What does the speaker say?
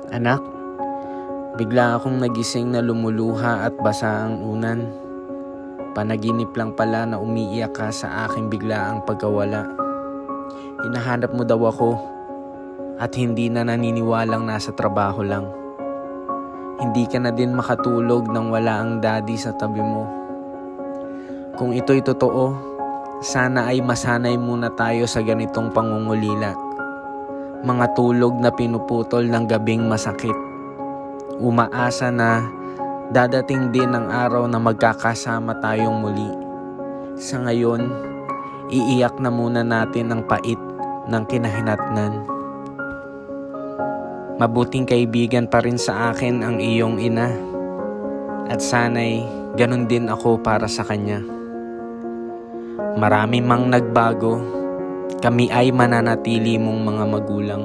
Anak, bigla akong nagising na lumuluha at basa ang unan. Panaginip lang pala na umiiyak ka sa aking biglaang pagkawala. Hinahanap mo daw ako at hindi na naniniwalang nasa trabaho lang. Hindi ka na din makatulog nang wala ang daddy sa tabi mo. Kung ito'y totoo, sana ay masanay muna tayo sa ganitong pangungulila. Mga tulog na pinuputol ng gabing masakit. Umaasa na dadating din ang araw na magkakasama tayong muli. Sa ngayon, iiyak na muna natin ang pait ng kinahinatnan. Mabuting kaibigan pa rin sa akin ang iyong ina. At sana'y ganun din ako para sa kanya. Marami mang nagbago, kami ay mananatili mong mga magulang.